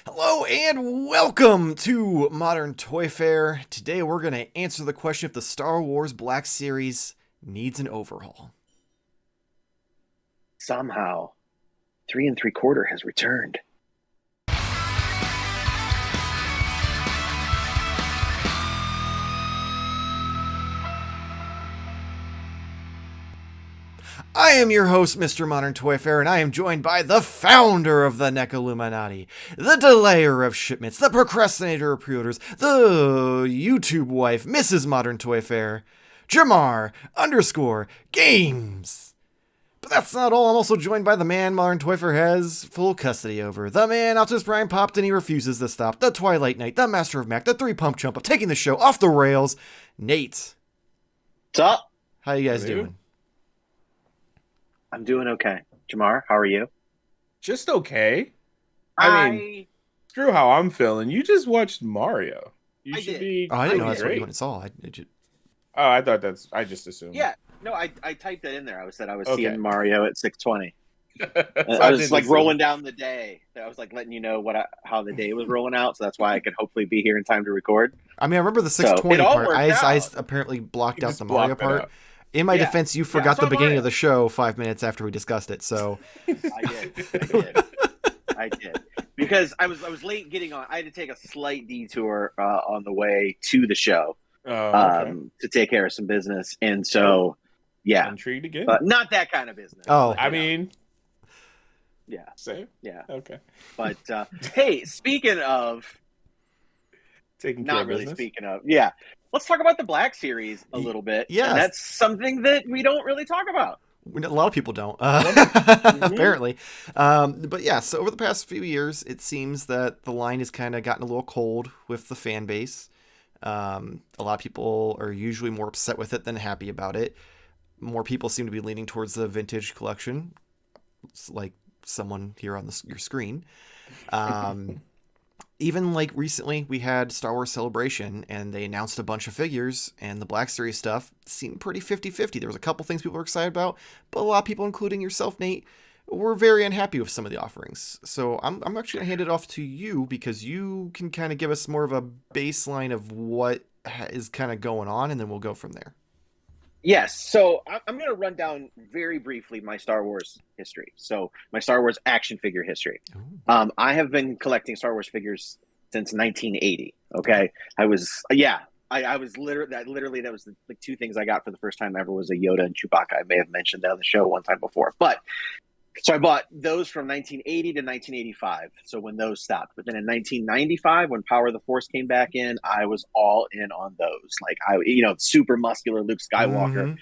Hello and welcome to Modern Toy Fair. Today we're going to answer the question if the Star Wars Black Series needs an overhaul. Somehow, 3 3/4 has returned. I am your host, Mr. Modern Toy Fair, and I am joined by the founder of the NEC Illuminati, the delayer of shipments, the procrastinator of pre-orders, the YouTube wife, Mrs. Modern Toy Fair, Jarmar _ games. But that's not all. I'm also joined by the man Modern Toy Fair has full custody over. The man Optimus Prime popped and he refuses to stop. The Twilight Knight, the Master of Mac, the 3-pump chump of taking the show off the rails. Nate. What's up? How you guys doing? I'm doing okay. Jamar, how are you? Just okay. I mean, screw how I'm feeling. You just watched Mario. I Should did. be. Oh, I didn't know that's what great. you saw. Oh, I thought that's. I just assumed. Yeah. No, I typed that in there. I said I was Okay. seeing Mario at 6:20. So I was didn't like assume. rolling down the day. I was like letting you know how the day was rolling out, so that's why I could hopefully be here in time to record. I mean, I remember the So, 620 it all part. worked I out. apparently blocked You out just the Mario blocked that part. out. In my Yeah. defense, you Yeah, I forgot saw the beginning Mario. of the show 5 minutes after we discussed it. So I did. Because I was late getting on. I had to take a slight detour on the way to the show Oh, okay. to take care of some business, and so yeah, Intrigued again. not that kind of business. Oh. but, I you know, mean, yeah, same. yeah. Okay. But hey, speaking of Taking care not of really business. speaking of, yeah, let's talk about the Black Series a little bit. yes. And that's something that we don't really talk about. a lot of people don't, apparently. But yeah, so over the past few years, it seems that the line has kind of gotten a little cold with the fan base. A lot of people are usually more upset with it than happy about it. More people seem to be leaning towards the vintage collection, like someone here on your screen. Even like recently, we had Star Wars Celebration, and they announced a bunch of figures, and the Black Series stuff seemed pretty 50-50. There was a couple things people were excited about, but a lot of people, including yourself, Nate, were very unhappy with some of the offerings. So I'm actually going to hand it off to you, because you can kind of give us more of a baseline of what is kind of going on, and then we'll go from there. Yes, so I'm going to run down very briefly my Star Wars history. So my Star Wars action figure history. I have been collecting Star Wars figures since 1980. Okay, I was literally that was the two things I got for the first time ever was a Yoda and Chewbacca. I may have mentioned that on the show one time before, but so I bought those from 1980 to 1985. So when those stopped, but then in 1995, when Power of the Force came back in, I was all in on those. Like super muscular Luke Skywalker,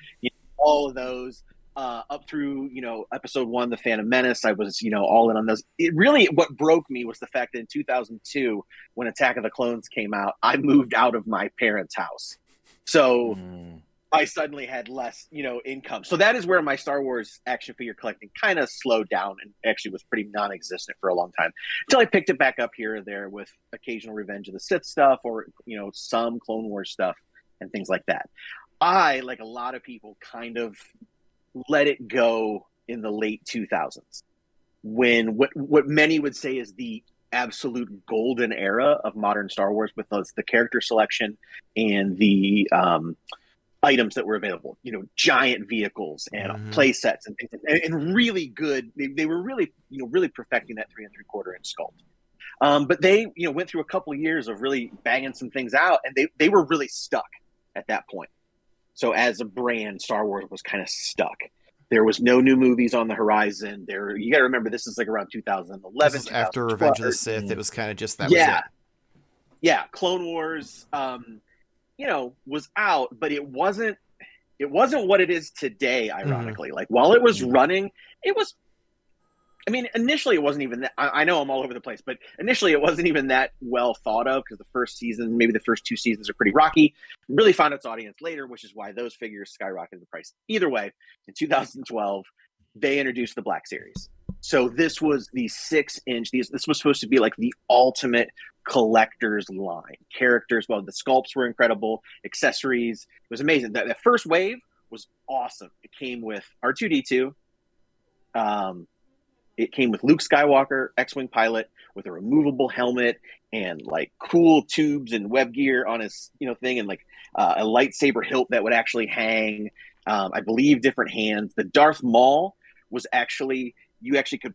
all of those up through Episode 1, The Phantom Menace. I was all in on those. It really what broke me was the fact that in 2002, when Attack of the Clones came out, I moved out of my parents' house, so. I suddenly had less, income. So that is where my Star Wars action figure collecting kind of slowed down and actually was pretty non-existent for a long time until I picked it back up here or there with occasional Revenge of the Sith stuff or, some Clone Wars stuff and things like that. I, like a lot of people, kind of let it go in the late 2000s when what many would say is the absolute golden era of modern Star Wars with the character selection and the items that were available, giant vehicles and play sets and things, and really good. They were really, really perfecting that 3 3/4 inch sculpt. But they, went through a couple of years of really banging some things out, and they were really stuck at that point. So as a brand, Star Wars was kind of stuck. There was no new movies on the horizon. You got to remember, this is like around 2011. This is after Revenge of the Sith. It was kind of just that. Yeah, was it. Yeah. Clone Wars. Was out, but it wasn't what it is today, ironically. Like, while it was running, it was, initially it wasn't even that, I know I'm all over the place, but initially it wasn't even that well thought of because the first season, maybe the first 2 seasons are pretty rocky. It really found its audience later, which is why those figures skyrocketed the price. Either way, in 2012, they introduced the Black Series. So this was the 6-inch. This was supposed to be like the ultimate collector's line. Characters, well, the sculpts were incredible. Accessories, it was amazing. That first wave was awesome. It came with R2-D2, It came with Luke Skywalker, X-Wing pilot, with a removable helmet and like cool tubes and web gear on his thing, and like a lightsaber hilt that would actually hang. I believe different hands. The Darth Maul was actually, you actually could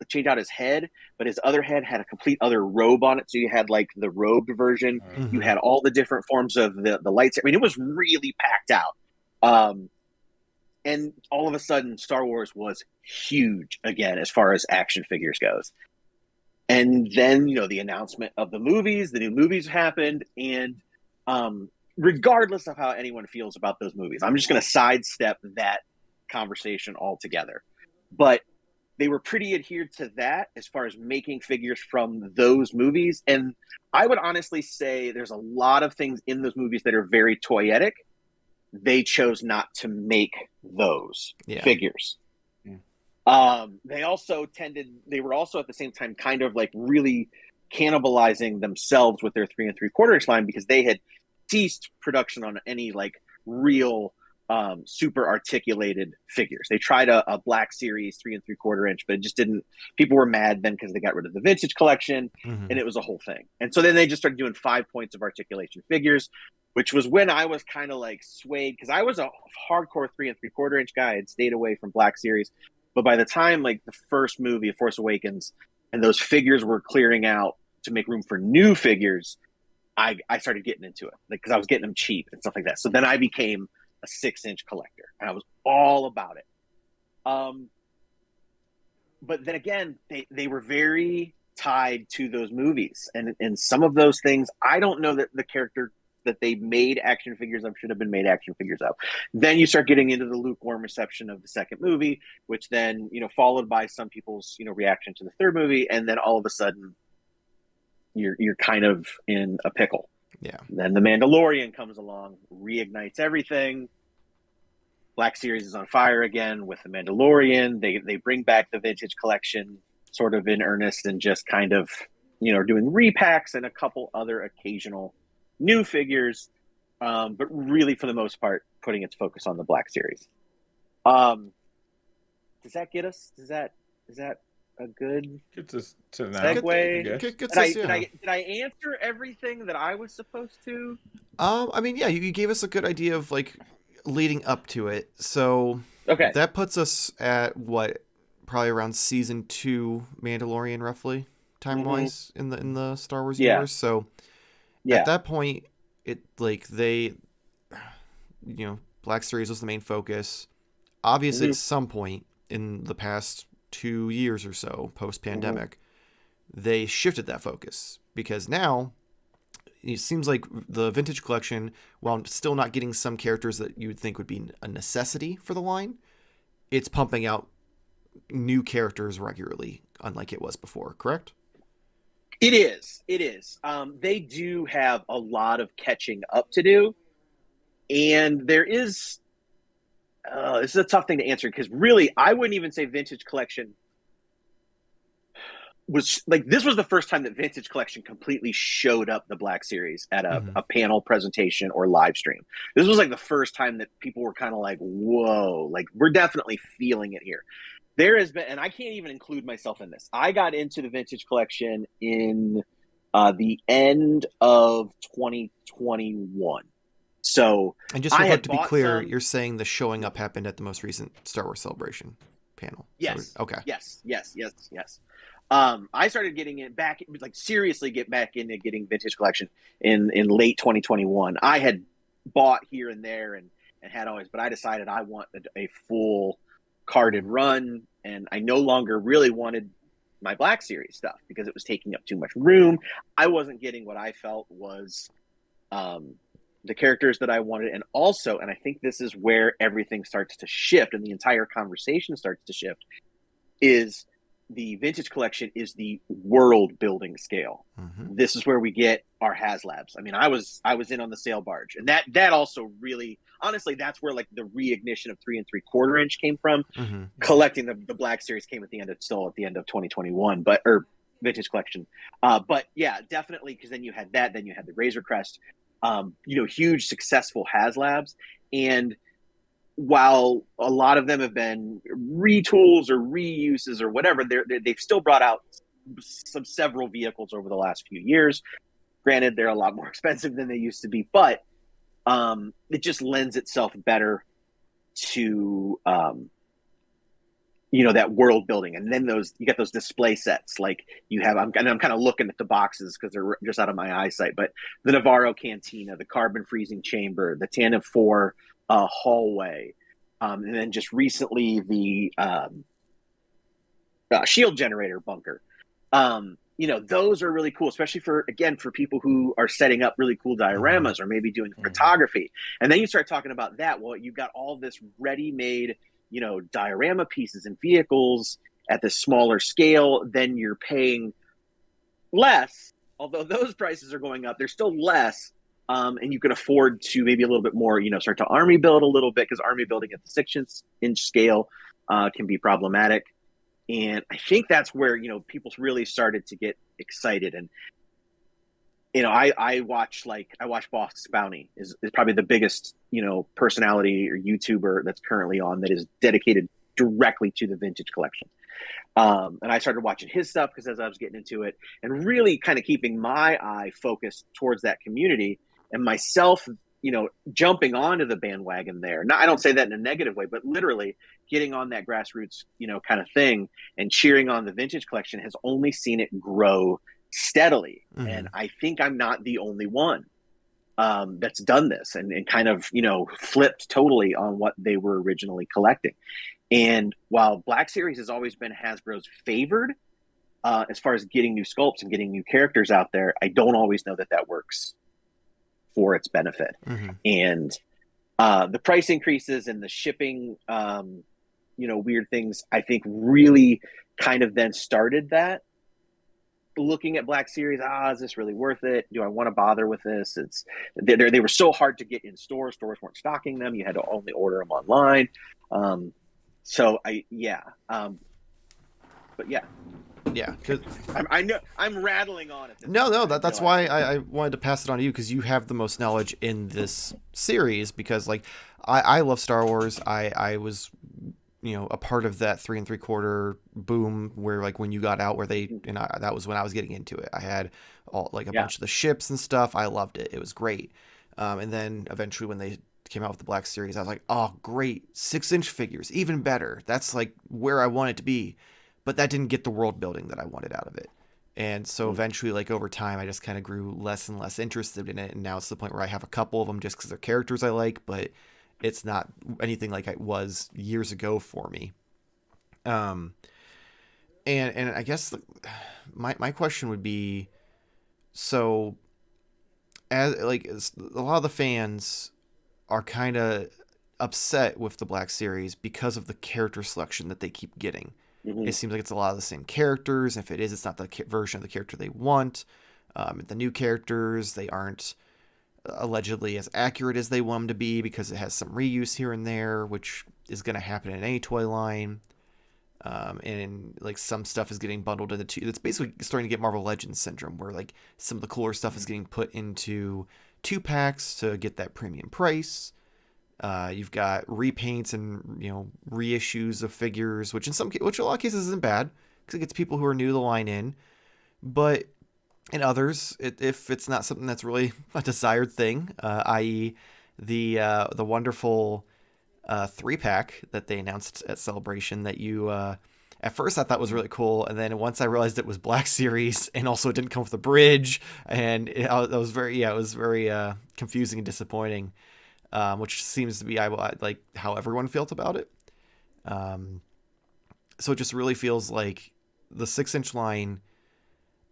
change out his head, but his other head had a complete other robe on it. So you had like the robed version. You had all the different forms of the lightsaber. I mean, it was really packed out. And all of a sudden, Star Wars was huge again as far as action figures goes. And then, the announcement of the new movies happened. And regardless of how anyone feels about those movies, I'm just going to sidestep that conversation altogether. But they were pretty adhered to that as far as making figures from those movies. And I would honestly say there's a lot of things in those movies that are very toyetic. They chose not to make those figures. Yeah. They were also at the same time kind of like really cannibalizing themselves with their 3 3/4 inch line, because they had ceased production on any like real super articulated figures. They tried a Black Series 3 3/4 inch, but it just didn't. People were mad then because they got rid of the vintage collection, and it was a whole thing. And so then they just started doing 5 points of articulation figures, which was when I was kind of like swayed, because I was a hardcore 3 3/4 inch guy. I had stayed away from Black Series, but by the time like the first movie, Force Awakens, and those figures were clearing out to make room for new figures, I started getting into it, like, because I was getting them cheap and stuff like that. So then I became a 6-inch collector, and I was all about it. But then again, they were very tied to those movies, and some of those things, I don't know that the character that they made action figures of should have been made action figures of. Then you start getting into the lukewarm reception of the second movie, which then, followed by some people's, reaction to the third movie. And then all of a sudden you're kind of in a pickle. Yeah. Then The Mandalorian comes along, reignites everything. Black Series is on fire again with The Mandalorian. They bring back the vintage collection sort of in earnest, and just kind of, doing repacks and a couple other occasional new figures, but really for the most part putting its focus on the Black Series. Does that get us? Is that a good segue? Did I answer everything that I was supposed to? I mean, yeah, you gave us a good idea of like leading up to it. So okay, that puts us at what, probably around season 2 Mandalorian, roughly time wise, in the Star Wars universe. So at that point, it like Black Series was the main focus. Obviously, at some point in the past 2 years or so, post-pandemic, they shifted that focus, because now it seems like the vintage collection, while still not getting some characters that you would think would be a necessity for the line, it's pumping out new characters regularly, unlike it was before, correct? It is. They do have a lot of catching up to do. And there is, this is a tough thing to answer, because really, I wouldn't even say vintage collection was like, this was the first time that vintage collection completely showed up the Black Series at a panel presentation or live stream. This was like the first time that people were kind of like, whoa, like, we're definitely feeling it here. There has been, and I can't even include myself in this, I got into the vintage collection in the end of 2021. So, and just to be clear, you're saying the showing up happened at the most recent Star Wars Celebration panel? Yes. So, okay. Yes. I started getting it back, like seriously get back into getting vintage collection in late 2021. I had bought here and there and had always, but I decided I wanted a full carded run, and I no longer really wanted my Black Series stuff because it was taking up too much room. I wasn't getting what I felt was the characters that I wanted. And also, and I think this is where everything starts to shift and the entire conversation starts to shift, is the vintage collection is the world building scale. This is where we get our HasLabs. I mean, I was in on the sail barge, and that also really, honestly, that's where like the reignition of 3 3/4 inch came from. Collecting the Black Series came at the end of 2021, or vintage collection. But yeah, definitely, because then you had that, then you had the Razor Crest, huge successful HasLabs, and while a lot of them have been retools or reuses or whatever, they've still brought out several vehicles over the last few years. Granted, they're a lot more expensive than they used to be, but it just lends itself better to that world building. And then you get those display sets like you have. I'm kind of looking at the boxes because they're just out of my eyesight. But the Navarro Cantina, the Carbon Freezing Chamber, the Tandem 4 hallway, and then just recently the shield generator bunker. Those are really cool, especially for people who are setting up really cool dioramas or maybe doing photography. And then you start talking about that. Well, you've got all this ready-made, diorama pieces and vehicles at the smaller scale. Then you're paying less, although those prices are going up. They're still less, and you can afford to maybe a little bit more. Start to army build a little bit, because army building at the 6-inch scale can be problematic. And I think that's where, people really started to get excited. And, I watch Boss Bounty is probably the biggest, personality or YouTuber that's currently on that is dedicated directly to the vintage collection. And I started watching his stuff because as I was getting into it and really kind of keeping my eye focused towards that community and myself, jumping onto the bandwagon there. Now, I don't say that in a negative way, but literally getting on that grassroots, kind of thing and cheering on the vintage collection has only seen it grow steadily. Mm-hmm. And I think I'm not the only one that's done this and kind of, flipped totally on what they were originally collecting. And while Black Series has always been Hasbro's favored, as far as getting new sculpts and getting new characters out there, I don't always know that works for its benefit. Mm-hmm. And the price increases and the shipping, weird things, I think really kind of then started that. Looking at Black Series, is this really worth it? Do I want to bother with this? They were so hard to get in stores. Stores weren't stocking them. You had to only order them online. But yeah. Yeah, I know I'm rattling on it. That's why I wanted to pass it on to you, because you have the most knowledge in this series. Because I love Star Wars. I was a part of that 3 3/4 boom where when you got out where that was when I was getting into it. I had all bunch of the ships and stuff. I loved it. It was great. And then eventually when they came out with the Black Series, I was like, oh great, 6-inch figures, even better. That's where I want it to be. But that didn't get the world building that I wanted out of it. And so eventually, over time, I just kind of grew less and less interested in it. And now it's the point where I have a couple of them just because they're characters I like, but it's not anything like it was years ago for me. And I guess my question would be, so as a lot of the fans are kind of upset with the Black Series because of the character selection that they keep getting. Mm-hmm. It seems like it's a lot of the same characters. If it is, it's not the version of the character they want. The new characters, they aren't allegedly as accurate as they want them to be because it has some reuse here and there, which is going to happen in any toy line. And some stuff is getting bundled into two. It's basically starting to get Marvel Legends syndrome, where some of the cooler stuff is getting put into 2-packs to get that premium price. You've got repaints and reissues of figures, which a lot of cases isn't bad because it gets people who are new to the line in. But in others, if it's not something that's really a desired thing, i.e. the wonderful 3-pack that they announced at Celebration that you at first I thought was really cool, and then once I realized it was Black Series and also it didn't come with a bridge, and it was very confusing and disappointing. Which seems to be how everyone felt about it. So it just really feels like the 6-inch line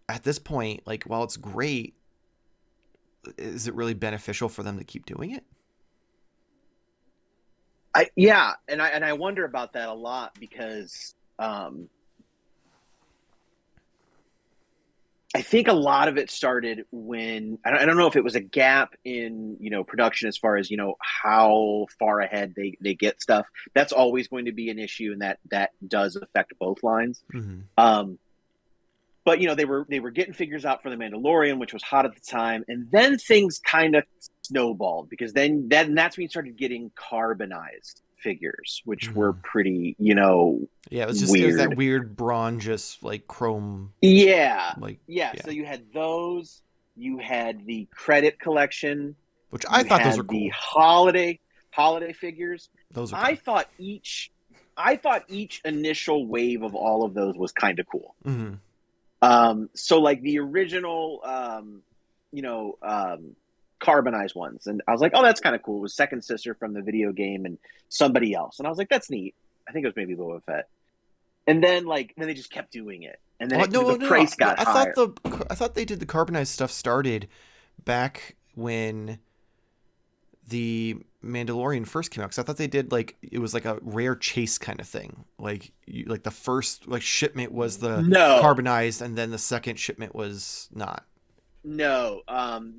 at this point, while it's great, is it really beneficial for them to keep doing it? I wonder about that a lot because I think a lot of it started when I don't know if it was a gap in production as far as how far ahead they get stuff. That's always going to be an issue, and that does affect both lines. Mm-hmm. But they were getting figures out for the Mandalorian, which was hot at the time, and then things kind of snowballed because then that's when you started getting carbonized figures, which were pretty, you know, yeah, it was just weird. It was that weird bronze, just like chrome. Yeah. Like yeah. So you had those. You had the credit collection, which I thought those were cool. The holiday figures. Those are cool. I thought each initial wave of all of those was kind of cool. So like the original, carbonized ones, and I was like, oh, that's kind of cool. It was Second Sister from the video game and somebody else, and I was like, that's neat. I think it was maybe Boba Fett. And then they just kept doing it, and then the price got higher. I thought they did the carbonized stuff started back when the Mandalorian first came out, because I thought they did it was like a rare chase kind of thing. Like the first shipment was the carbonized, and then the second shipment was not. No,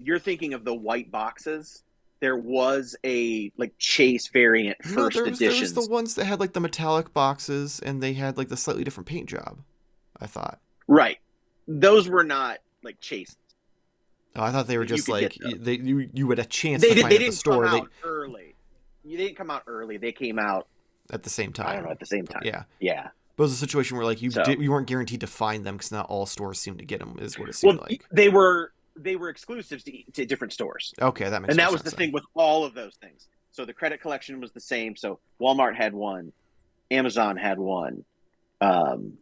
you're thinking of the white boxes. There was a chase variant first editions. There was the ones that had the metallic boxes, and they had the slightly different paint job, I thought. Right. Those were not chases. Oh, I thought they were just you had a chance to find at the store. They didn't come out early. They didn't come out early. They came out at the same time. I don't know, at the same time. Yeah. Yeah. But it was a situation where you weren't guaranteed to find them, because not all stores seemed to get them, is what it seemed like. They were exclusives to different stores. Okay, that makes sense. And that was the thing with all of those things. So the credit collection was the same. So Walmart had one, Amazon had one, GameStop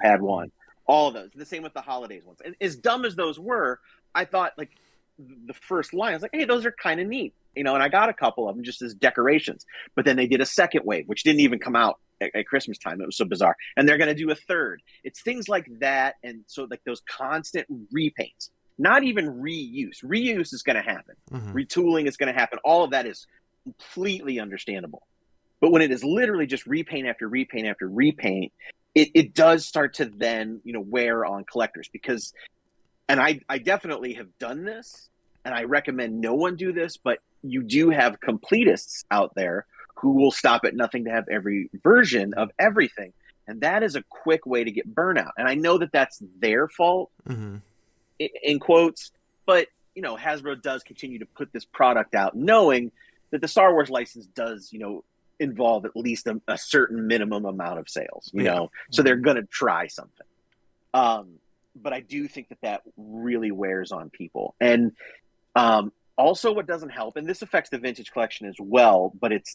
had one. All of those. The same with the holidays ones. And as dumb as those were, I thought the first line, I was like, hey, those are kind of neat. And I got a couple of them just as decorations. But then they did a second wave, which didn't even come out at Christmas time. It was so bizarre. And they're going to do a third. It's things like that. And so those constant repaints, not even reuse. Reuse is going to happen. Retooling is going to happen. All of that is completely understandable. But when it is literally just repaint after repaint after repaint, it does start to then, wear on collectors, because, and I definitely have done this, and I recommend no one do this, but you do have completists out there who will stop at nothing to have every version of everything. And that is a quick way to get burnout. And I know that that's their fault, in quotes, but, Hasbro does continue to put this product out knowing that the Star Wars license does, involve at least a certain minimum amount of sales, so they're going to try something. But I do think that really wears on people. And also what doesn't help, and this affects the vintage collection as well, but it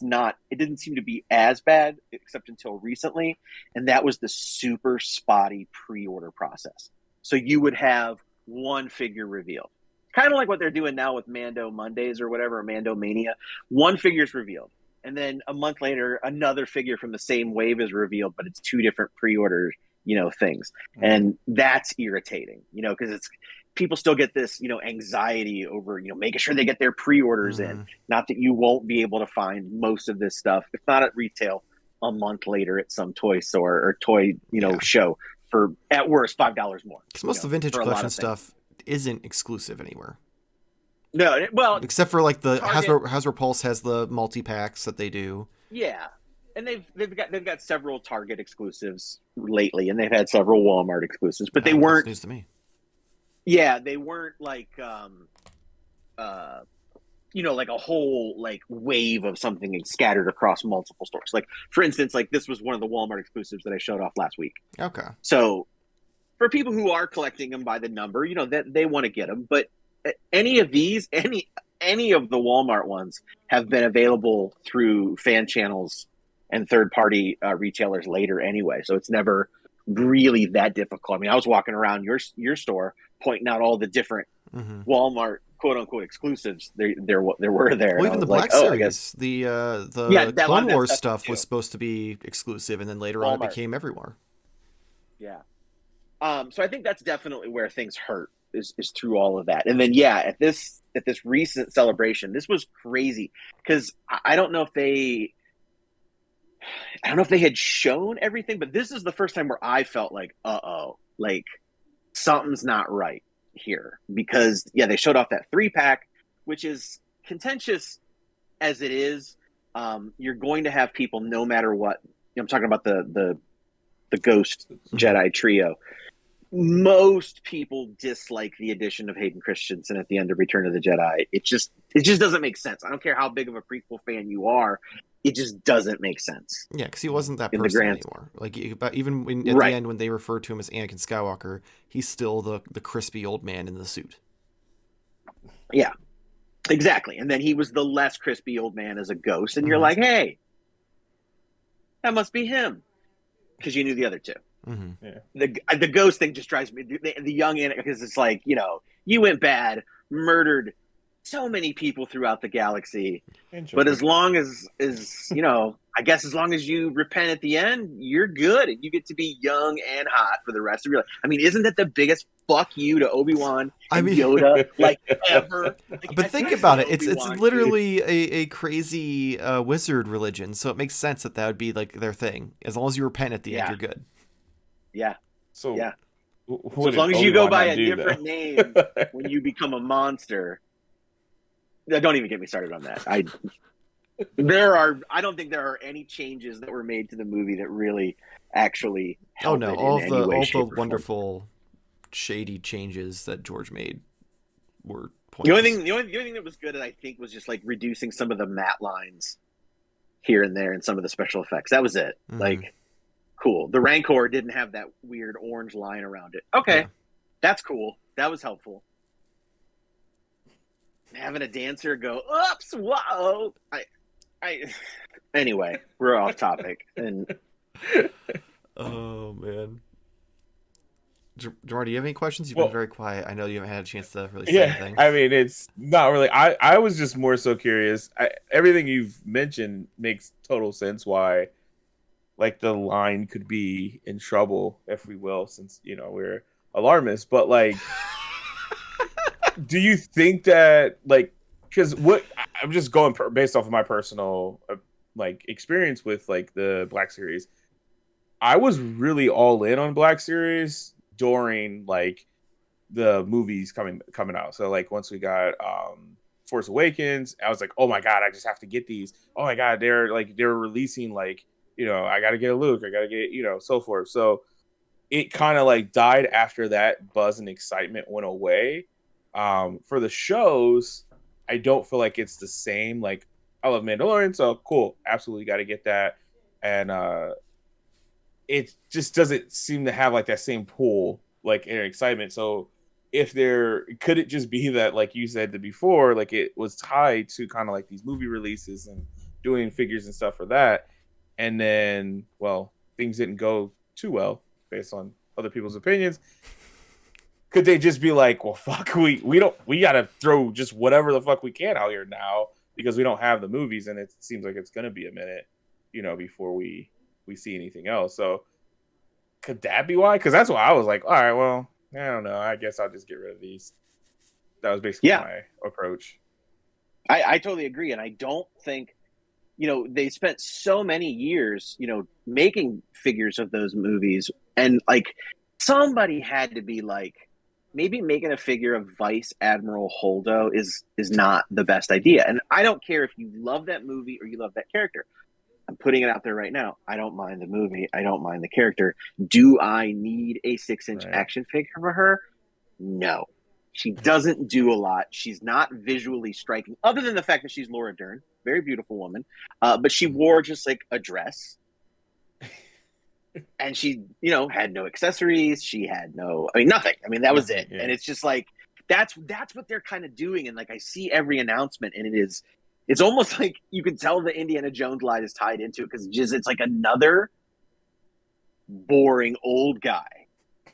didn't seem to be as bad except until recently. And that was the super spotty pre-order process. So you would have one figure revealed, kind of like what they're doing now with Mando Mondays or whatever, or Mando Mania. One figure is revealed. And then a month later, another figure from the same wave is revealed, but it's two different pre-order, things. And that's irritating, because it's people still get this, anxiety over, making sure they get their pre-orders in. Not that you won't be able to find most of this stuff, if not at retail, a month later at some toy store or toy, show for at worst $5 more. Because most of the vintage collection stuff isn't exclusive anywhere. No, well, except for the Hasbro Pulse has the multi-packs that they do. Yeah. And they've got several Target exclusives lately, and they've had several Walmart exclusives, but they weren't news to me. Yeah, they weren't like a whole wave of something scattered across multiple stores. For instance, this was one of the Walmart exclusives that I showed off last week. Okay. So for people who are collecting them by the number, that they want to get them, but any of these, any of the Walmart ones have been available through fan channels and third-party retailers later anyway. So it's never really that difficult. I mean, I was walking around your store pointing out all the different Walmart quote-unquote exclusives there were there. Well, even the Black Series, the Clone Wars stuff was supposed to be exclusive, and then later on it became everywhere. Yeah. So I think that's definitely where things hurt. Is through all of that. And then at this recent celebration, this was crazy, because I don't know if they had shown everything, but this is the first time where I felt something's not right here, because they showed off that 3-pack, which is contentious as it is. You're going to have people, no matter what, I'm talking about the Ghost Jedi trio. most people dislike the addition of Hayden Christensen at the end of Return of the Jedi. It just doesn't make sense. I don't care how big of a prequel fan you are, it just doesn't make sense. Yeah, because he wasn't that person anymore. Like, even at the end when they refer to him as Anakin Skywalker, he's still the crispy old man in the suit. Yeah, exactly. And then he was the less crispy old man as a ghost, and you're like, hey, that must be him, because you knew the other two. Mm-hmm. Yeah. The ghost thing just drives me. The young Anakin, because it's like, you went bad, murdered so many people throughout the galaxy, but as long as I guess as long as you repent at the end, you're good, and you get to be young and hot for the rest of your life. I mean, isn't that the biggest fuck you to Obi-Wan and Yoda ever? But think about it. It's literally a crazy wizard religion, so it makes sense that would be like their thing. As long as you repent at the end, you're good. Yeah. So as long as you go by a different name when you become a monster. Don't even get me started on that. I don't think there are any changes that were made to the movie that really actually helped it all in any way, the shape, or wonderful shady changes that George made were pointless. The only thing that was good, I think, was just like reducing some of the matte lines here and there and some of the special effects. That was it. Mm-hmm. Like, cool. The Rancor didn't have that weird orange line around it. Okay, that's cool. That was helpful. Having a dancer go, oops, whoa. Anyway, we're off topic. And oh man, Jarmar, do you have any questions? You've been very quiet. I know you haven't had a chance to really say anything. I mean, it's not really. I was just more so curious. Everything you've mentioned makes total sense. Why, like, the line could be in trouble, if we will, since we're alarmists. But like, do you think that, like, because I'm just going based off of my personal experience with like the Black Series, I was really all in on Black Series during like the movies coming out. So like once we got Force Awakens, I was like, oh my god, I just have to get these. Oh my god, they're releasing I gotta get a Luke, I gotta get so forth. So it kind of like died after that buzz and excitement went away. For the shows, I don't feel like it's the same. Like, I love Mandalorian, so cool, absolutely got to get that. And it just doesn't seem to have like that same pull, like, and excitement. So could it just be that, like you said before, like it was tied to kind of like these movie releases and doing figures and stuff for that, and then things didn't go too well based on other people's opinions. Could they just be like, well, fuck, we gotta throw just whatever the fuck we can out here now because we don't have the movies, and it seems like it's gonna be a minute, before we see anything else. So could that be why? Because that's why I was like, all right, well, I don't know, I guess I'll just get rid of these. That was basically my approach. I totally agree, and I don't think they spent so many years making figures of those movies, and like somebody had to be like, maybe making a figure of Vice Admiral Holdo is not the best idea. And I don't care if you love that movie or you love that character. I'm putting it out there right now. I don't mind the movie. I don't mind the character. Do I need a 6-inch action figure for her? No. She doesn't do a lot. She's not visually striking, other than the fact that she's Laura Dern. Very beautiful woman. But she wore just like a dress. And she, had no accessories. She had nothing. I mean, that was it. Yeah. And it's just like, that's what they're kind of doing. And like, I see every announcement, and it's almost like you can tell the Indiana Jones line is tied into it, because it's like another boring old guy.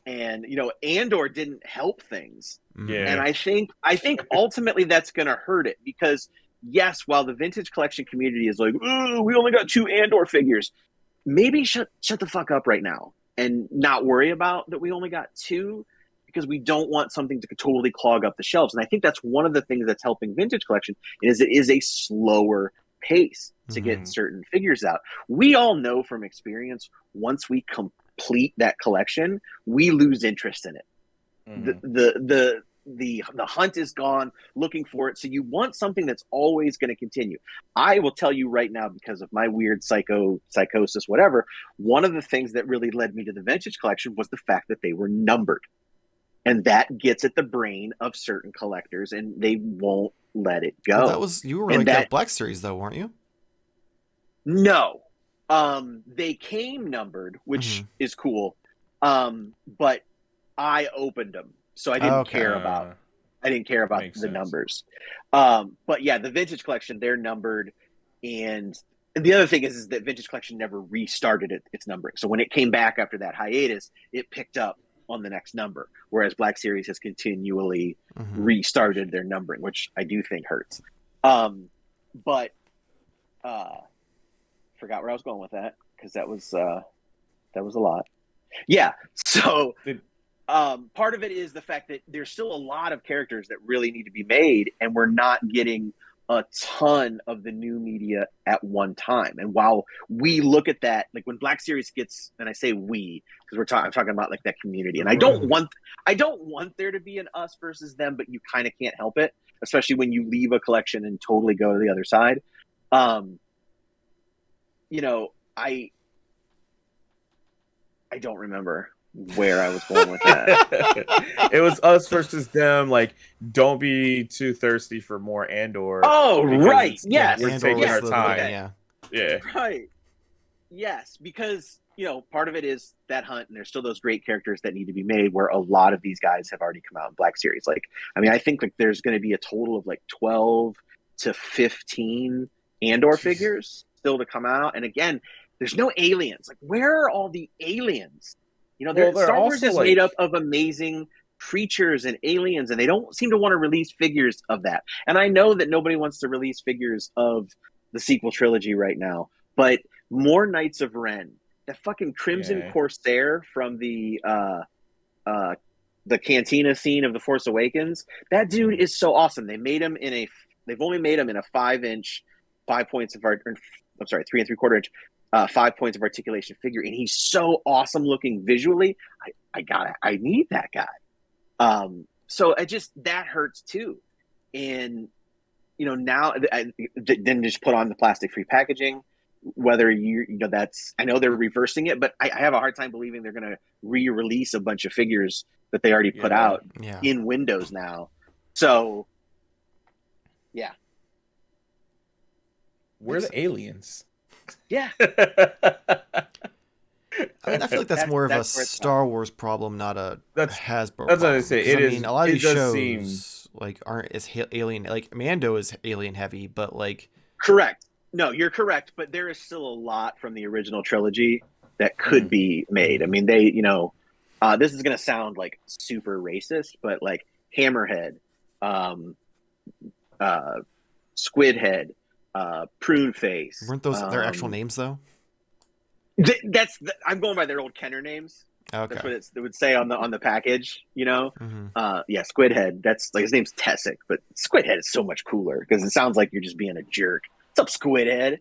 And, Andor didn't help things. Yeah. And I think ultimately that's going to hurt it, because yes, while the vintage collection community is like, ooh, we only got 2 Andor figures. Maybe shut the fuck up right now and not worry about that we only got 2, because we don't want something to totally clog up the shelves. And I think that's one of the things that's helping vintage collection is it is a slower pace to get certain figures out. We all know from experience, once we complete that collection, we lose interest in it. the hunt is gone, looking for it. So you want something that's always going to continue. I will tell you right now, because of my weird psychosis, whatever, one of the things that really led me to the vintage collection was the fact that they were numbered. And that gets at the brain of certain collectors, and they won't let it go. Well, you were like that Black Series, though, weren't you? No. They came numbered, which is cool. But I opened them, so I didn't care about the numbers. But yeah, the vintage collection, they're numbered, and the other thing is that vintage collection never restarted its numbering. So when it came back after that hiatus, it picked up on the next number, whereas Black Series has continually restarted their numbering, which I do think hurts. But forgot where I was going with that, because that was a lot. Yeah. So part of it is the fact that there's still a lot of characters that really need to be made, and we're not getting a ton of the new media at one time. And while we look at that, like when Black Series gets, and I say we, because I'm talking about like that community, and I don't want there to be an us versus them, but you kind of can't help it, especially when you leave a collection and totally go to the other side. I don't remember where I was going with that. It was us versus them. Like, don't be too thirsty for more Andor. Oh, right. Yes. We're taking our time. Yeah. Right. Yes. Because, part of it is that hunt, and there's still those great characters that need to be made, where a lot of these guys have already come out in Black Series. Like, I think like there's going to be a total of like 12 to 15 Andor figures still to come out. And again, there's no aliens. Like, where are all the aliens? Star Wars is made up of amazing creatures and aliens, and they don't seem to want to release figures of that. And I know that nobody wants to release figures of the sequel trilogy right now, but more Knights of Ren, the fucking Crimson Corsair from the cantina scene of The Force Awakens, that dude is so awesome. They've only made him in a 5-inch, 5 points of art. I'm sorry, 3 3/4 inch. 5 points of articulation figure, and he's so awesome looking visually. I need that guy. So that hurts too. And now then just put on the plastic free packaging. Whether I know they're reversing it, but I have a hard time believing they're going to re-release a bunch of figures that they already put out in Windows now. So yeah, we're the aliens. Yeah. I feel like that's more of a Star Wars problem, not a Hasbro problem. That's what I say. A lot of these shows aren't as alien. Like Mando is alien heavy, but like correct. No, you're correct. But there is still a lot from the original trilogy that could be made. I mean, they, this is going to sound like super racist, but like Hammerhead, Squid Head, Prune Face. Weren't those their actual names though? I'm going by their old Kenner names. Okay. That's what it would say on the package, Yeah, Squid Head. That's like his name's Tessic, but Squid Head is so much cooler because it sounds like you're just being a jerk. What's up, Squid Head?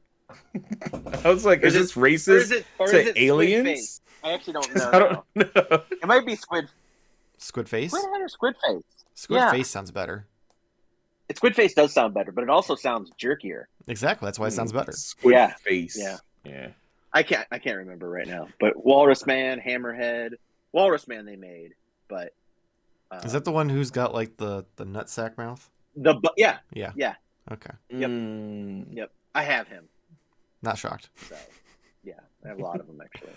I was like, is this racist to aliens? I actually don't know. I don't know. It might be Squid Face? Squid Head or Squid Face? Squid Face sounds better. Squid Face does sound better, but it also sounds jerkier. Exactly, that's why it sounds better. Squid Face. Yeah. I can't remember right now. But Walrus Man, Hammerhead, Walrus Man they made, but is that the one who's got like the nutsack mouth? Yeah. Okay. Yep. I have him. Not shocked. So, yeah, I have a lot of them actually.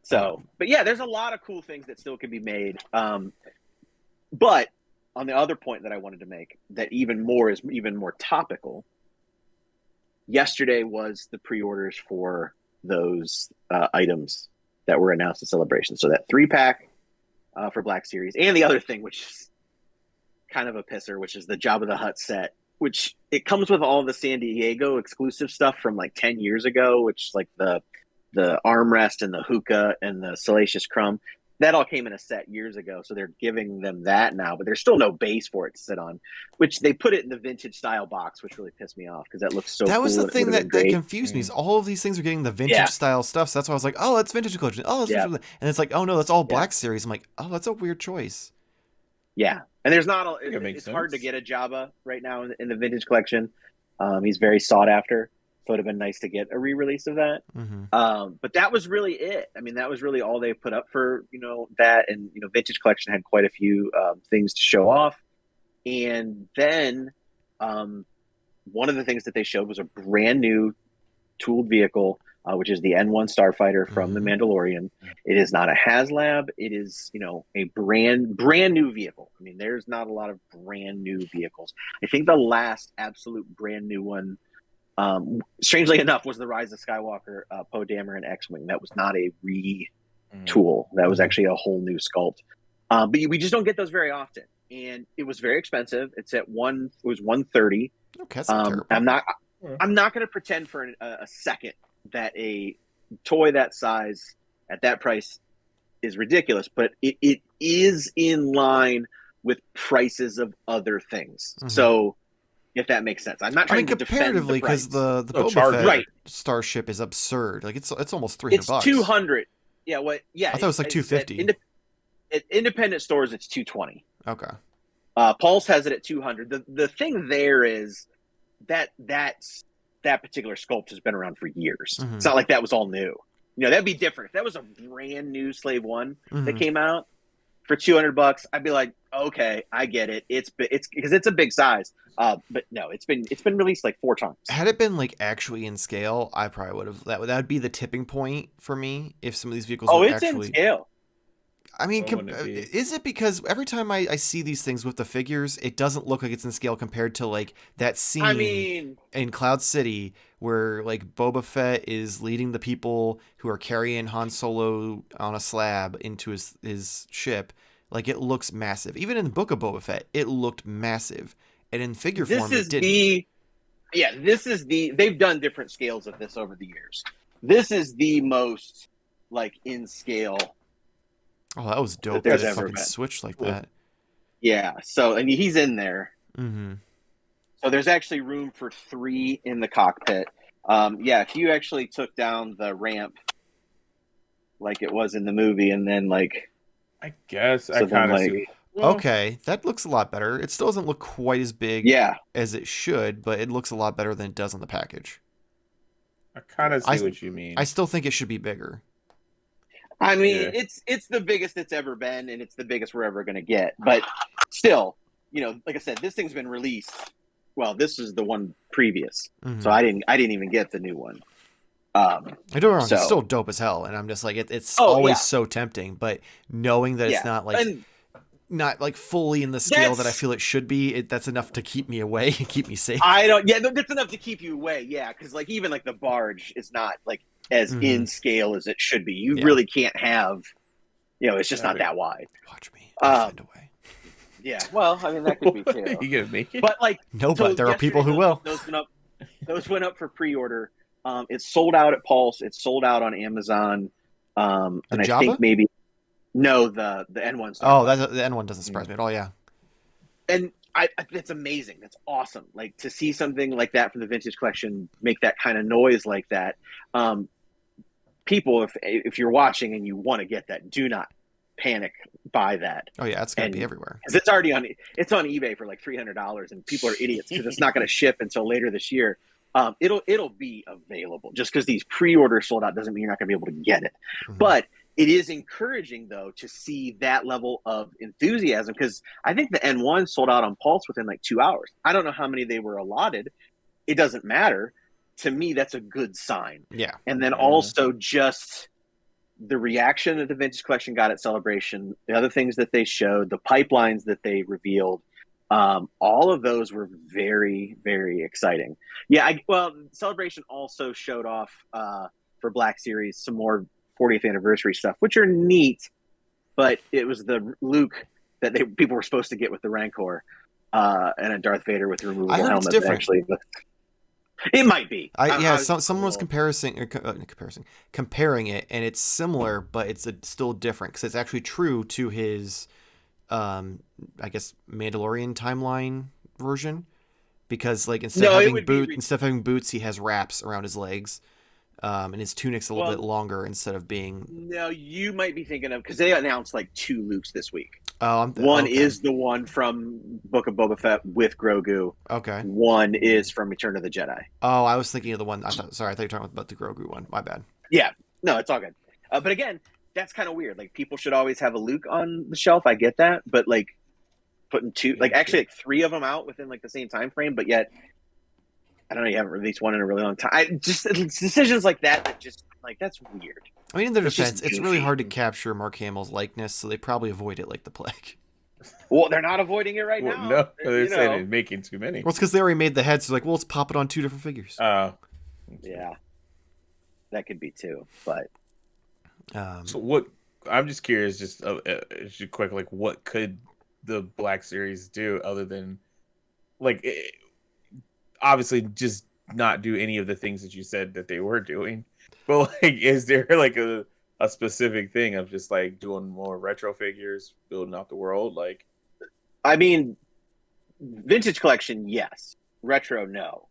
So, but yeah, there's a lot of cool things that still can be made. But on the other point that I wanted to make, that is even more topical. Yesterday was the pre-orders for those items that were announced at Celebration. So that 3-pack for Black Series, and the other thing, which is kind of a pisser, which is the Jabba the Hutt set, which it comes with all the San Diego exclusive stuff from like 10 years ago, which like the armrest and the hookah and the Salacious Crumb. That all came in a set years ago, so they're giving them that now, but there's still no base for it to sit on, which they put it in the vintage style box, which really pissed me off because that looks so cool. That was the thing that confused me. Is all of these things are getting the vintage style stuff, so that's why I was like, oh, that's vintage collection. Oh, that's vintage. And it's like, oh no, that's all Black Series. I'm like, oh, that's a weird choice. Yeah. And there's not it's hard to get a Jabba right now in the vintage collection. He's very sought after. So it would have been nice to get a re-release of that. But that was really it. I mean, that was really all they put up for, that. And, Vintage Collection had quite a few things to show off. And then one of the things that they showed was a brand new tooled vehicle, which is the N1 Starfighter from The Mandalorian. It is not a HasLab. It is, a brand new vehicle. I mean, there's not a lot of brand new vehicles. I think the last absolute brand new one, strangely enough, was the Rise of Skywalker Poe Dameron X-Wing. That was not a retool. That was actually a whole new sculpt. But we just don't get those very often. And it was very expensive. It was $130. Okay, that's not terrible. I'm not going to pretend for a second that a toy that size at that price is ridiculous, but it is in line with prices of other things. So if that makes sense, I'm not trying to comparatively, because the Boba Fett starship is absurd. Like it's almost $300. It's $200. Yeah, what? Yeah, I thought it was like $250. At independent stores, it's $220. Okay. Pulse has it at $200. The thing there is that particular sculpt has been around for years. It's not like that was all new. That'd be different if that was a brand new Slave One that came out for $200. I'd be like, okay, I get it. It's because it's a big size. But no, it's been released like 4 times. Had it been like actually in scale, I probably would have. That would be the tipping point for me if some of these vehicles. Oh, it's in scale. I mean, is it because every time I see these things with the figures, it doesn't look like it's in scale compared to like that scene in Cloud City where like Boba Fett is leading the people who are carrying Han Solo on a slab into his ship. Like it looks massive. Even in the Book of Boba Fett, it looked massive. And in figure form, it didn't. They've done different scales of this over the years. This is the most like in scale. Oh, that was dope. That it fucking switched like that. Yeah. So, and he's in there. So there's actually room for 3 in the cockpit. If you actually took down the ramp like it was in the movie, and then like, I guess I kind of see. Okay, that looks a lot better. It still doesn't look quite as big as it should, but it looks a lot better than it does on the package. I kind of see what you mean. I still think it should be bigger. I mean, it's the biggest it's ever been, and it's the biggest we're ever going to get. But still, like I said, this thing's been released. Well, this is the one previous, so I didn't even get the new one. I don't know. It's still dope as hell, and I'm just like, it's always so tempting. But knowing that it's not like not like fully in the scale that I feel it should be, that's enough to keep me away and keep me safe. That's enough to keep you away. Yeah, because like even like the barge is not like as in scale as it should be. You really can't have, it's just not that wide. Watch me. I'll find a way. Yeah, well, I mean that could be too. You gonna make it? But like, no, but there are people who will. Those went up for pre-order. It's sold out at Pulse. It's sold out on Amazon. And I think maybe the N1. Oh, the N1 doesn't surprise me at all. Yeah, and it's amazing. That's awesome. Like to see something like that from the vintage collection make that kind of noise like that. People, if you're watching and you want to get that, do not panic. Buy that. Oh yeah, it's gonna be everywhere. Because it's already on eBay for like $300, and people are idiots because it's not going to ship until later this year. It'll be available. Just because these pre-orders sold out doesn't mean you're not going to be able to get it. But it is encouraging though to see that level of enthusiasm, because I think the N1 sold out on Pulse within like 2 hours. I don't know how many they were allotted. It doesn't matter. To me, that's a good sign. Yeah. And then also just the reaction that the vintage collection got at Celebration, the other things that they showed, the pipelines that they revealed, all of those were very, very exciting. Yeah, Celebration also showed off for Black Series some more 40th anniversary stuff, which are neat, but it was the Luke that people were supposed to get with the Rancor and a Darth Vader with the removable helmet. It's different. Actually, it might be. Someone was comparing it, and it's similar, but it's still different because it's actually true to his, I guess, Mandalorian timeline version. Because like instead of having boots, he has wraps around his legs, and his tunic's a little bit longer instead of being. No, you might be thinking of because they announced like 2 Lukes this week. One okay. is the one from Book of Boba Fett with Grogu. Okay. One is from Return of the Jedi. Oh, I was thinking of the one. Sorry, I thought you were talking about the Grogu one. My bad. Yeah, no, it's all good. But again, that's kind of weird. Like people should always have a Luke on the shelf. I get that, but like putting two, like actually like three of them out within like the same time frame, but yet I don't know. You haven't released one in a really long time. It's decisions like that just like that's weird. I mean, in their It's just defense, it's really goofy. hard to capture Mark Hamill's likeness, so they probably avoid it like the plague. Well, they're not avoiding it right Well, now. no, they're You saying know. they're making too many. Well, it's because they already made the head, so like, well, let's pop it on 2 different figures. Yeah, that could be too. But So what? I'm just curious, just quick, like what could the Black Series do other than like obviously just not do any of the things that you said that they were doing, but like is there like a specific thing of just like doing more retro figures, building out the world? Like, I mean, vintage collection, yes. Retro, no.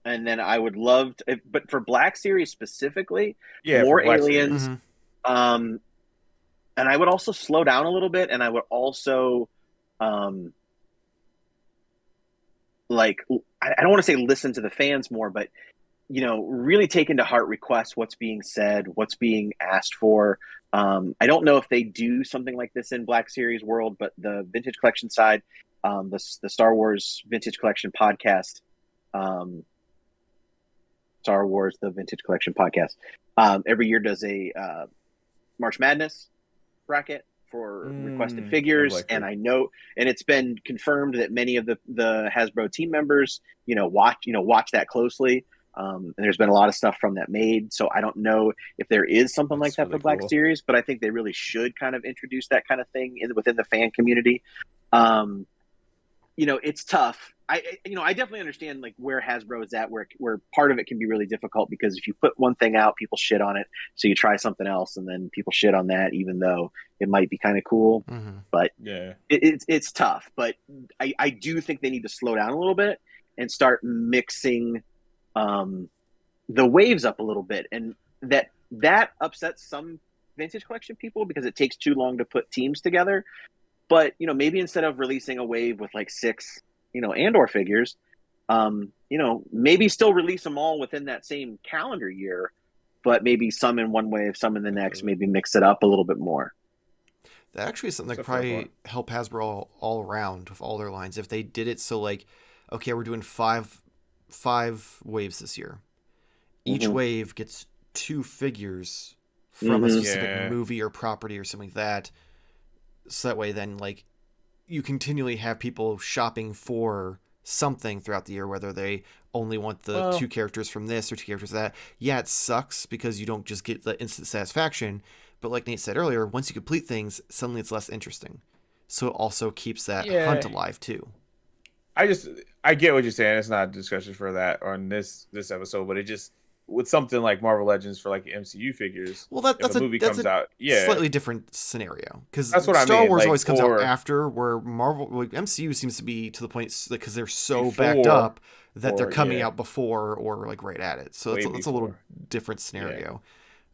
And then I would love to, but for Black Series specifically, more aliens. Mm-hmm. And I would also slow down a little bit, and I would also, like, I don't want to say listen to the fans more, but you know, really take into heart requests, what's being said, what's being asked for. I don't know if they do something like this in Black Series world, but the vintage collection side, the Star Wars Vintage Collection podcast, Star Wars the Vintage Collection podcast, every year does a March Madness bracket for requested figures, and I know, and it's been confirmed that many of the Hasbro team members, watch that closely. And there's been a lot of stuff from that made, so I don't know if there is something like that really for Black Series, but I think they really should kind of introduce that kind of thing within the fan community. It's tough. I definitely understand like where Hasbro is at, where part of it can be really difficult because if you put one thing out, people shit on it. So you try something else, and then people shit on that, even though it might be kind of cool. Mm-hmm. But yeah, it's tough. But I do think they need to slow down a little bit and start mixing the waves up a little bit, and that upsets some vintage collection people because it takes too long to put teams together. But maybe instead of releasing a wave with like 6 Andor figures, maybe still release them all within that same calendar year, but maybe some in one wave, some in the next, maybe mix it up a little bit more. That actually is something that could probably help Hasbro all around with all their lines. If they did it so like, okay, we're doing five waves this year. Each wave gets 2 figures from a specific movie or property or something like that. So that way then like you continually have people shopping for something throughout the year, whether they only want the 2 characters from this or 2 characters from that. Yeah, it sucks because you don't just get the instant satisfaction. But like Nate said earlier, once you complete things, suddenly it's less interesting. So it also keeps that hunt alive too. I get what you're saying. It's not a discussion for that on this episode, but it just with something like Marvel Legends for like MCU figures. Well, that's a movie comes out. Yeah, slightly different scenario because Star Wars always comes out after, where Marvel MCU seems to be to the point because they're so backed up that they're coming out before or like right at it. So it's a little different scenario.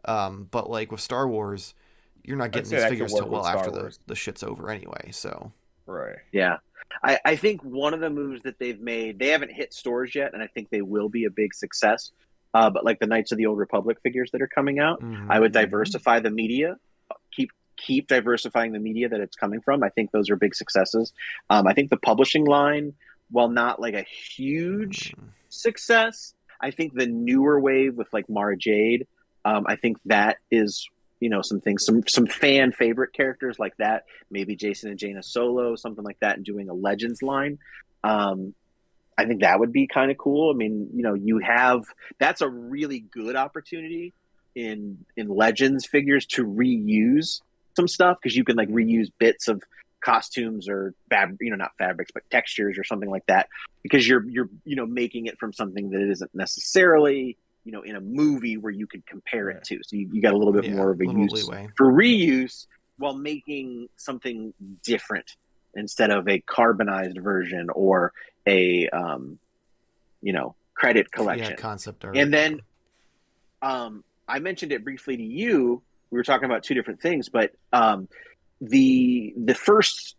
Yeah. But like with Star Wars, you're not getting these figures till well after the shit's over anyway. So right. Yeah. I think one of the moves that they've made, they haven't hit stores yet, and I think they will be a big success. But like the Knights of the Old Republic figures that are coming out, I would diversify the media, keep diversifying the media that it's coming from. I think those are big successes. I think the publishing line, while not like a huge success, I think the newer wave with like Mara Jade, I think that is some things, some fan favorite characters like that, maybe Jason and Jaina Solo, something like that, and doing a Legends line. I think that would be kind of cool. I mean, that's a really good opportunity in Legends figures to reuse some stuff, because you can like reuse bits of costumes or not fabrics, but textures or something like that, because you're making it from something that it isn't necessarily in a movie where you could compare it to. So you got a little bit more of a use leeway for reuse while making something different instead of a carbonized version or a credit collection concept art. And then I mentioned it briefly to you. We were talking about 2 different things, but the first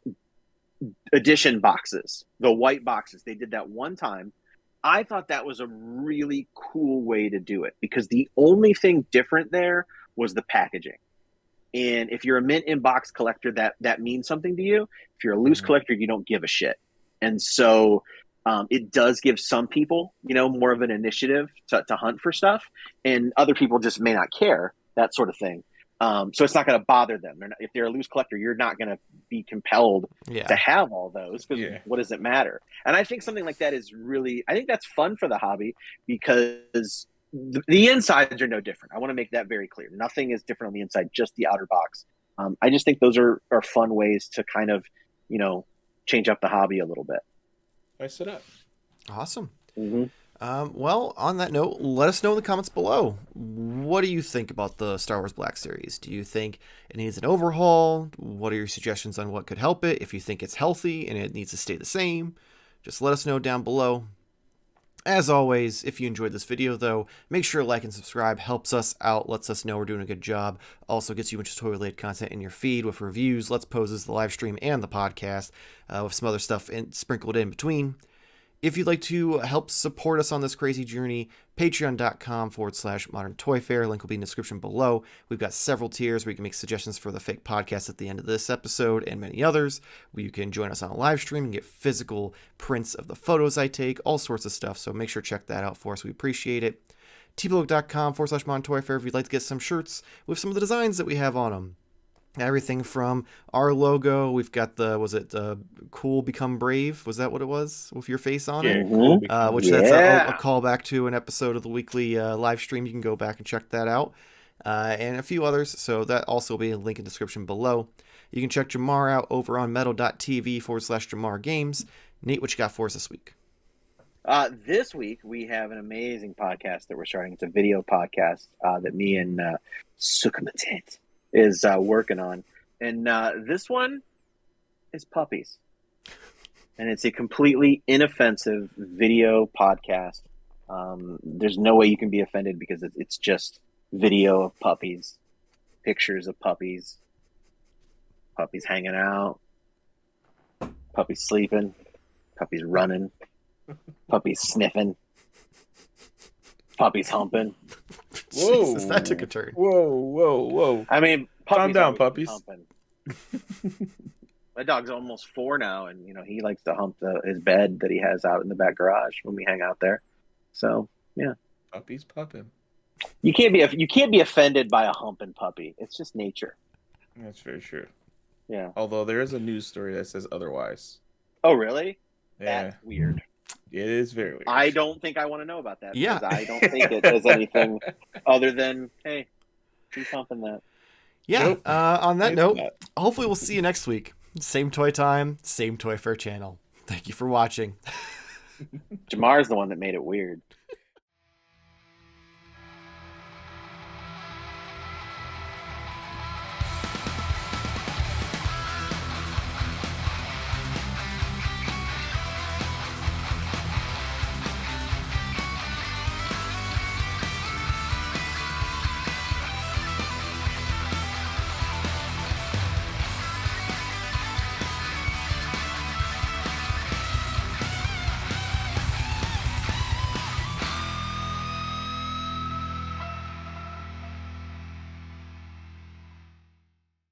edition boxes, the white boxes, they did that one time. I thought that was a really cool way to do it because the only thing different there was the packaging. And if you're a mint in box collector, that means something to you. If you're a loose collector, you don't give a shit. And so it does give some people, more of an initiative to hunt for stuff, and other people just may not care, that sort of thing. So it's not going to bother them. If they're a loose collector, you're not going to be compelled to have all those because what does it matter? And I think something like that is really, I think that's fun for the hobby because the insides are no different. I want to make that very clear. Nothing is different on the inside, just the outer box. I just think those are fun ways to kind of, change up the hobby a little bit. Nice it up. Awesome. Mm-hmm. Well, on that note, let us know in the comments below. What do you think about the Star Wars Black Series? Do you think it needs an overhaul? What are your suggestions on what could help it? If you think it's healthy and it needs to stay the same, just let us know down below. As always, if you enjoyed this video, though, make sure to like and subscribe. Helps us out, lets us know we're doing a good job. Also gets you much toy-related content in your feed with reviews, Let's Poses, the live stream, and the podcast, with some other stuff sprinkled in between. If you'd like to help support us on this crazy journey, patreon.com/Modern Toy Fair. Link will be in the description below. We've got several tiers where you can make suggestions for the fake podcast at the end of this episode and many others, where you can join us on a live stream and get physical prints of the photos I take, all sorts of stuff. So make sure to check that out for us. We appreciate it. tblog.com/Modern Toy Fair if you'd like to get some shirts with some of the designs that we have on them. Everything from our logo, we've got the Cool Become Brave, was that what it was, with your face on it? Cool. Which that's a callback to an episode of the weekly live stream. You can go back and check that out, and a few others, so that also will be a link in the description below. You can check Jarmar out over on metal.tv/Jarmar Games. Nate, what you got for us this week? This week, we have an amazing podcast that we're starting. It's a video podcast that me and Sukumatent is working on, and this one is puppies, and it's a completely inoffensive video podcast. There's no way you can be offended because it's just video of puppies, pictures of puppies hanging out, puppies sleeping, puppies running, puppies sniffing, puppies humping. Whoa, Jesus, that took a turn. Whoa. I mean, calm down, puppies. puppies. My dog's almost 4 now, and he likes to hump his bed that he has out in the back garage when we hang out there. So yeah, Puppies pupping. You can't be offended by a humping puppy. It's just nature. That's very true. Yeah. Although there is a news story that says otherwise. Oh really? Yeah. That's weird. It is very weird. I don't think I want to know about that. Yeah. Because I don't think it does anything other than, hey, she's humping that. Yeah. Nope. On that It's note, not. hopefully we'll see you next week. Same toy time, same Toy Fair channel. Thank you for watching. Jamar's the one that made it weird.